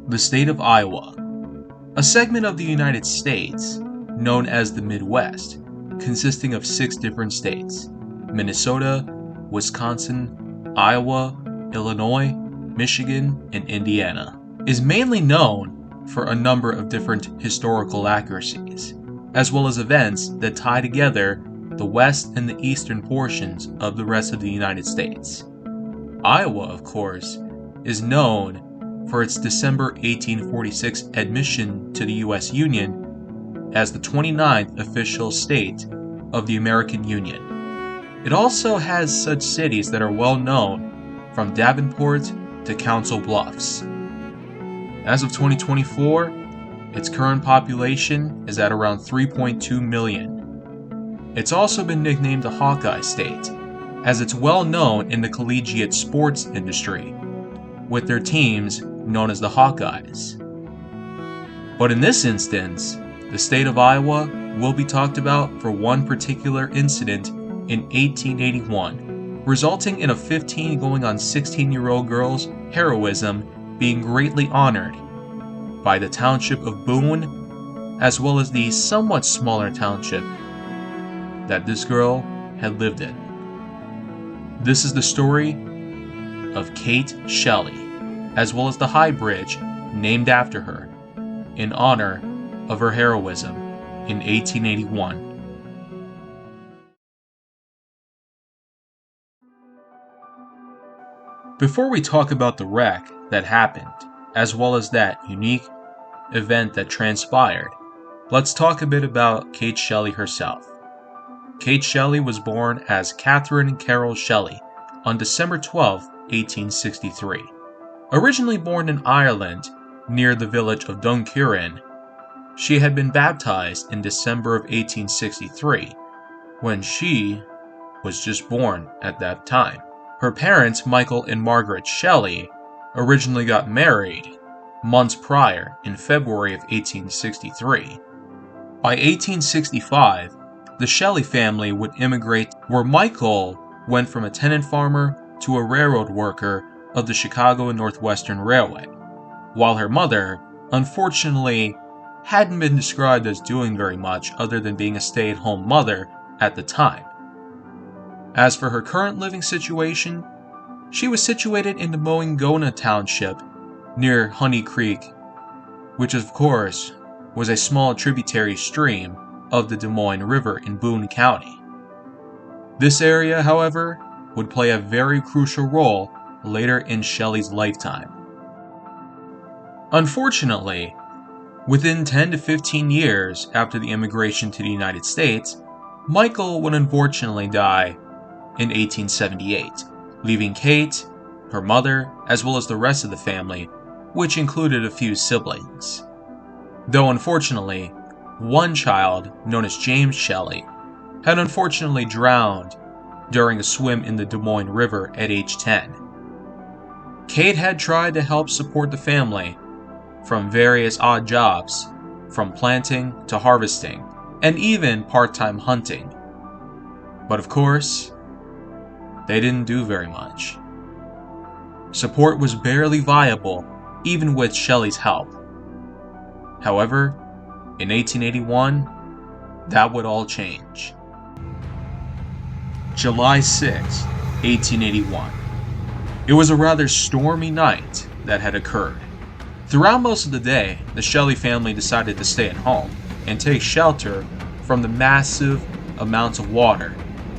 The state of Iowa, a segment of the United States known as the Midwest, consisting of 6 different states: Minnesota, Wisconsin, Iowa, Illinois, Michigan, and Indiana, is mainly known for a number of different historical accuracies, as well as events that tie together the west and the eastern portions of the rest of the United States. Iowa, of course, is known for its December 1846 admission to the U.S. Union as the 29th official state of the American Union. It also has such cities that are well known, from Davenport to Council Bluffs. As of 2024, its current population is at around 3.2 million. It's also been nicknamed the Hawkeye State, as it's well known in the collegiate sports industry, with their teams known as the Hawkeyes. But in this instance, the state of Iowa will be talked about for one particular incident in 1881, resulting in a 15 going on 16-year-old girl's heroism being greatly honored by the township of Boone, as well as the somewhat smaller township that this girl had lived in. This is the story of Kate Shelley, as well as the High Bridge named after her, in honor of her heroism in 1881. Before we talk about the wreck that happened, as well as that unique event that transpired, let's talk a bit about Kate Shelley herself. Kate Shelley was born as Catherine Carroll Shelley on December 12, 1863. Originally born in Ireland, near the village of Duncurin, she had been baptized in December of 1863, when she was just born at that time. Her parents, Michael and Margaret Shelley, originally got married months prior in February of 1863. By 1865, the Shelley family would immigrate, where Michael went from a tenant farmer to a railroad worker of the Chicago and Northwestern Railway, while her mother, unfortunately, hadn't been described as doing very much other than being a stay-at-home mother at the time. As for her current living situation, she was situated in the Moingona Township near Honey Creek, which of course was a small tributary stream of the Des Moines River in Boone County. This area, however, would play a very crucial role later in Shelley's lifetime. Unfortunately, within 10 to 15 years after the immigration to the United States, Michael would unfortunately die in 1878, leaving Kate, her mother, as well as the rest of the family, which included a few siblings. Though unfortunately, one child, known as James Shelley, had unfortunately drowned during a swim in the Des Moines River at age 10. Kate had tried to help support the family from various odd jobs, from planting to harvesting, and even part-time hunting. But of course, they didn't do very much. Support was barely viable, even with Shelley's help. However, in 1881, that would all change. July 6, 1881. It was a rather stormy night that had occurred. Throughout most of the day, the Shelley family decided to stay at home and take shelter from the massive amounts of water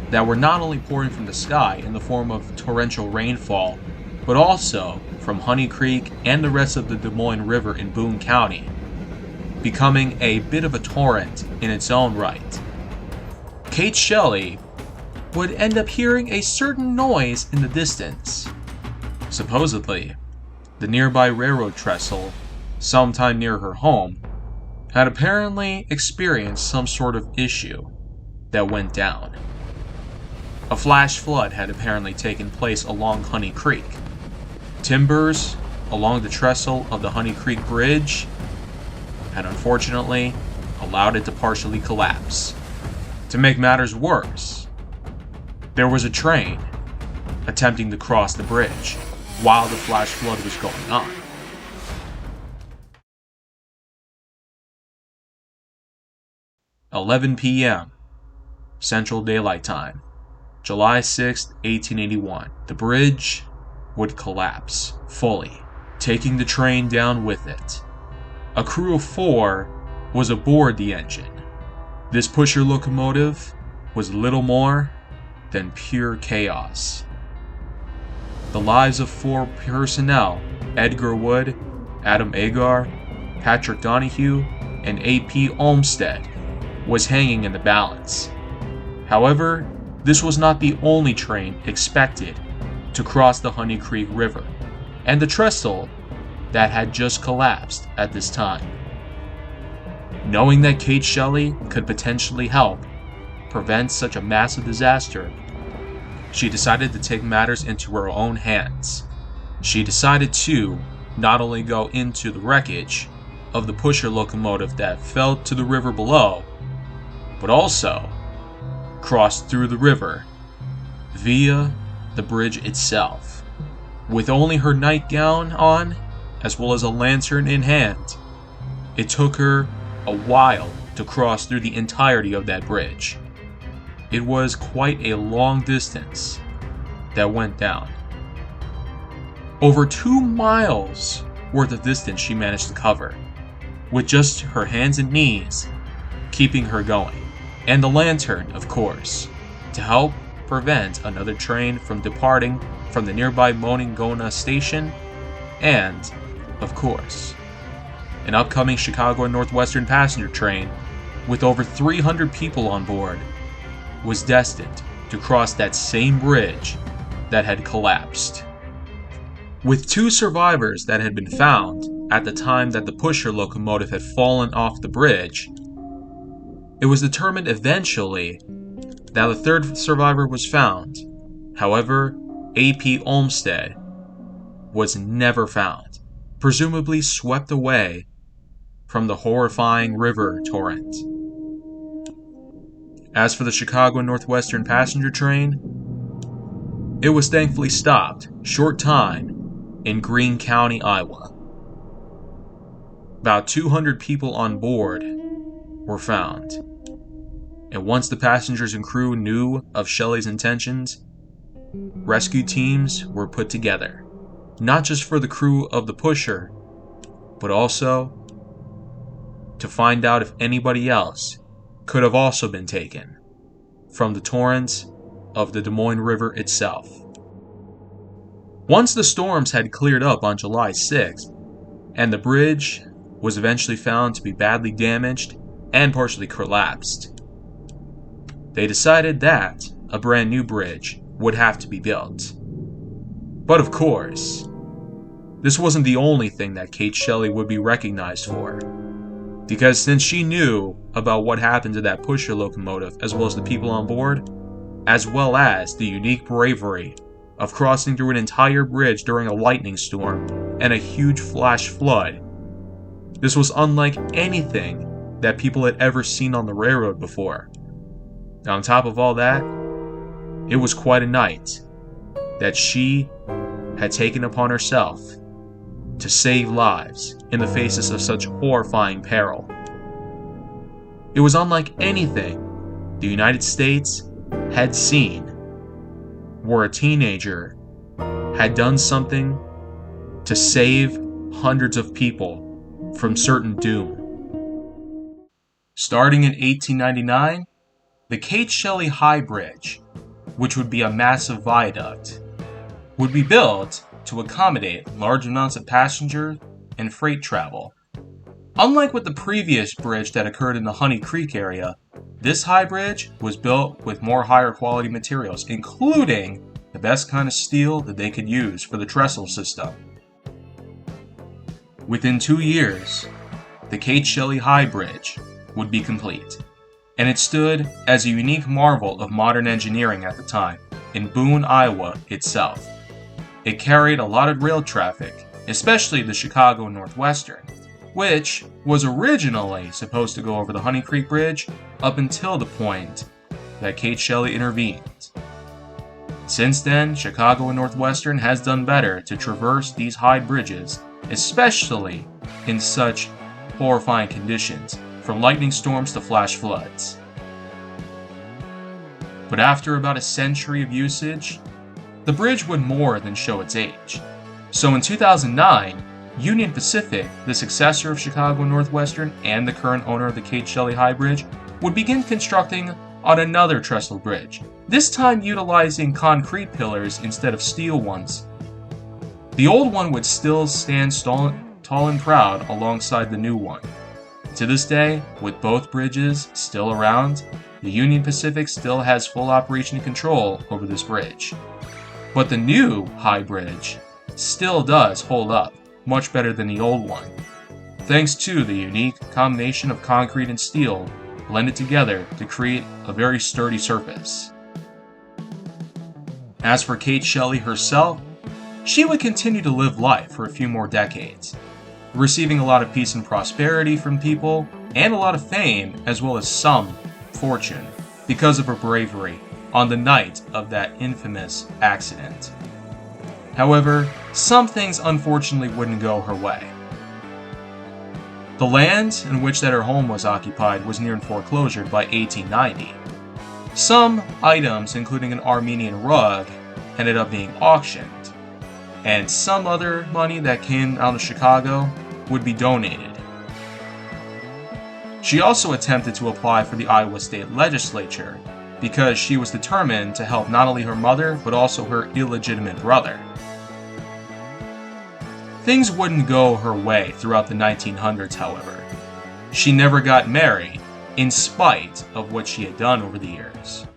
that were not only pouring from the sky in the form of torrential rainfall, but also from Honey Creek and the rest of the Des Moines River in Boone County, becoming a bit of a torrent in its own right. Kate Shelley would end up hearing a certain noise in the distance. Supposedly, the nearby railroad trestle, sometime near her home, had apparently experienced some sort of issue that went down. A flash flood had apparently taken place along Honey Creek. Timbers along the trestle of the Honey Creek Bridge had unfortunately allowed it to partially collapse. To make matters worse, there was a train attempting to cross the bridge while the flash flood was going on. 11 p.m. Central Daylight Time, July 6, 1881. The bridge would collapse fully, taking the train down with it. A crew of 4 was aboard the engine. This pusher locomotive was little more than pure chaos. The lives of 4 personnel, Edgar Wood, Adam Agar, Patrick Donahue, and A.P. Olmsted, was hanging in the balance. However, this was not the only train expected to cross the Honey Creek River and the trestle that had just collapsed at this time. Knowing that Kate Shelley could potentially help prevent such a massive disaster, she decided to take matters into her own hands. She decided to not only go into the wreckage of the pusher locomotive that fell to the river below, but also cross through the river via the bridge itself. With only her nightgown on, as well as a lantern in hand, it took her a while to cross through the entirety of that bridge. It was quite a long distance that went down. Over 2 miles worth of distance she managed to cover, with just her hands and knees keeping her going, and the lantern, of course, to help prevent another train from departing from the nearby Moingona Station, and, of course, an upcoming Chicago and Northwestern passenger train with over 300 people on board was destined to cross that same bridge that had collapsed. With 2 survivors that had been found at the time that the pusher locomotive had fallen off the bridge, it was determined eventually that the 3rd survivor was found. However, A.P. Olmsted was never found, presumably swept away from the horrifying river torrent. As for the Chicago and Northwestern passenger train, it was thankfully stopped short time in Greene County, Iowa. About 200 people on board were found, and once the passengers and crew knew of Shelleys' intentions, rescue teams were put together, not just for the crew of the pusher, but also to find out if anybody else could have also been taken from the torrents of the Des Moines River itself. Once the storms had cleared up on July 6th, and the bridge was eventually found to be badly damaged and partially collapsed, they decided that a brand new bridge would have to be built. But of course, this wasn't the only thing that Kate Shelley would be recognized for, because since she knew about what happened to that pusher locomotive as well as the people on board, as well as the unique bravery of crossing through an entire bridge during a lightning storm and a huge flash flood, this was unlike anything that people had ever seen on the railroad before. And on top of all that, it was quite a night that she had taken upon herself to save lives in the faces of such horrifying peril. It was unlike anything the United States had seen, where a teenager had done something to save hundreds of people from certain doom. Starting in 1899, the Kate Shelley High Bridge, which would be a massive viaduct, would be built to accommodate large amounts of passenger and freight travel. Unlike with the previous bridge that occurred in the Honey Creek area, this high bridge was built with more higher quality materials, including the best kind of steel that they could use for the trestle system. Within 2 years, the Kate Shelley High Bridge would be complete, and it stood as a unique marvel of modern engineering at the time in Boone, Iowa itself. It carried a lot of rail traffic, especially the Chicago and Northwestern, which was originally supposed to go over the Honey Creek Bridge up until the point that Kate Shelley intervened. Since then, Chicago and Northwestern has done better to traverse these high bridges, especially in such horrifying conditions from lightning storms to flash floods. But after about a century of usage, the bridge would more than show its age. So in 2009, Union Pacific, the successor of Chicago Northwestern and the current owner of the Kate Shelley High Bridge, would begin constructing on another trestle bridge, this time utilizing concrete pillars instead of steel ones. The old one would still stand tall and proud alongside the new one. To this day, with both bridges still around, the Union Pacific still has full operation and control over this bridge. But the new High Bridge still does hold up much better than the old one, thanks to the unique combination of concrete and steel blended together to create a very sturdy surface. As for Kate Shelley herself, she would continue to live life for a few more decades, receiving a lot of peace and prosperity from people and a lot of fame as well as some fortune because of her bravery on the night of that infamous accident. However, some things unfortunately wouldn't go her way. The land in which that her home was occupied was near foreclosure by 1890. Some items, including an Armenian rug, ended up being auctioned, and some other money that came out of Chicago would be donated. She also attempted to apply for the Iowa State Legislature because she was determined to help not only her mother but also her illegitimate brother. Things wouldn't go her way throughout the 1900s, however. She never got married, in spite of what she had done over the years.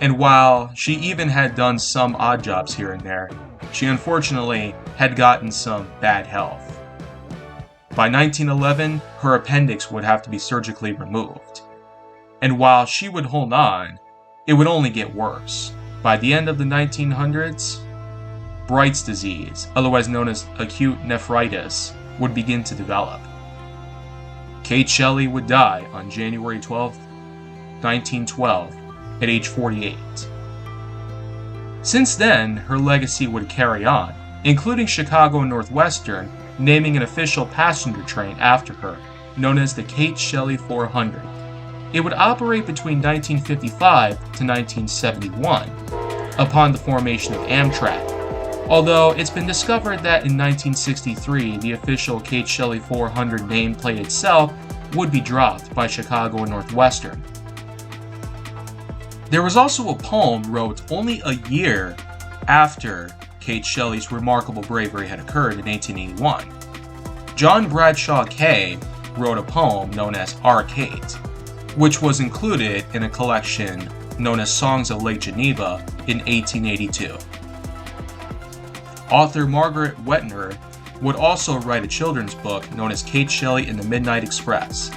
And while she even had done some odd jobs here and there, she unfortunately had gotten some bad health. By 1911, her appendix would have to be surgically removed. And while she would hold on, it would only get worse. By the end of the 1900s, Bright's disease, otherwise known as acute nephritis, would begin to develop. Kate Shelley would die on January 12, 1912, at age 48. Since then, her legacy would carry on, including Chicago Northwestern naming an official passenger train after her, known as the Kate Shelley 400. It would operate between 1955 to 1971, upon the formation of Amtrak. Although it's been discovered that in 1963, the official Kate Shelley 400 nameplate itself would be dropped by Chicago and Northwestern. There was also a poem wrote only a year after Kate Shelley's remarkable bravery had occurred in 1881. John Bradshaw Kay wrote a poem known as Our Kate, which was included in a collection known as Songs of Lake Geneva in 1882. Author Margaret Wettner would also write a children's book known as Kate Shelley and the Midnight Express.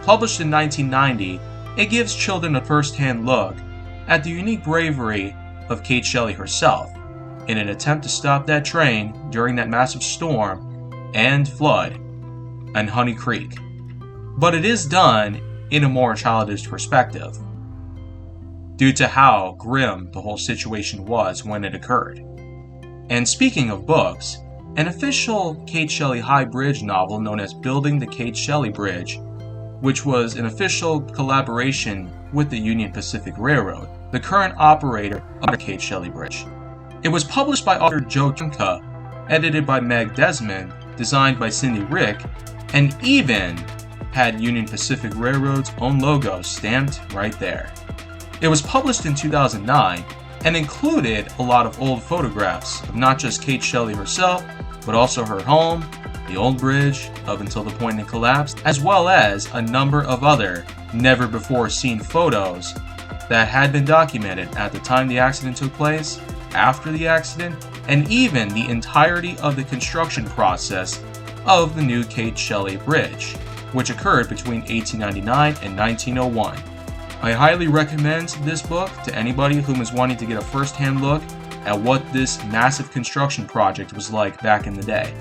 Published in 1990, it gives children a first-hand look at the unique bravery of Kate Shelley herself in an attempt to stop that train during that massive storm and flood on Honey Creek. But it is done in a more childish perspective, due to how grim the whole situation was when it occurred. And speaking of books, an official Kate Shelley High Bridge novel known as Building the Kate Shelley Bridge, which was an official collaboration with the Union Pacific Railroad, the current operator of the Kate Shelley Bridge. It was published by author Joe Chunka, edited by Meg Desmond, designed by Cindy Rick, and even had Union Pacific Railroad's own logo stamped right there. It was published in 2009 and included a lot of old photographs of not just Kate Shelley herself, but also her home, the old bridge up until the point it collapsed, as well as a number of other never-before-seen photos that had been documented at the time the accident took place, after the accident, and even the entirety of the construction process of the new Kate Shelley Bridge, which occurred between 1899 and 1901. I highly recommend this book to anybody who is wanting to get a first-hand look at what this massive construction project was like back in the day.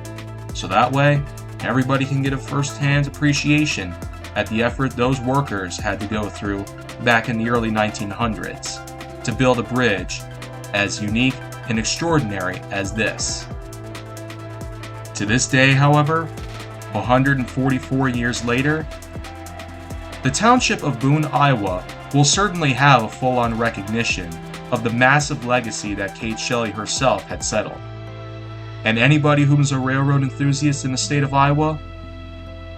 So that way, everybody can get a first-hand appreciation at the effort those workers had to go through back in the early 1900s to build a bridge as unique and extraordinary as this. To this day, however, 144 years later, The township of Boone, Iowa will certainly have a full-on recognition of the massive legacy that Kate Shelley herself had settled. And anybody who's a railroad enthusiast in the state of Iowa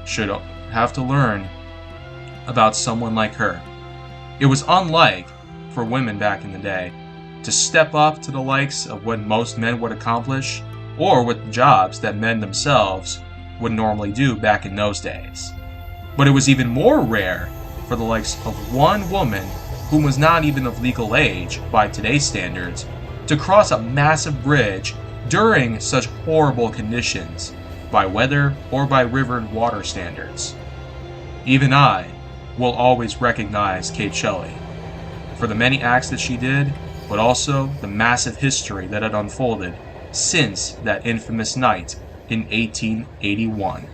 should have to learn about someone like her. It was unlike for women back in the day to step up to the likes of what most men would accomplish, or with jobs that men themselves would normally do back in those days. But it was even more rare for the likes of one woman who was not even of legal age by today's standards to cross a massive bridge during such horrible conditions by weather or by river and water standards. Even I will always recognize Kate Shelley for the many acts that she did, but also the massive history that had unfolded since that infamous night in 1881.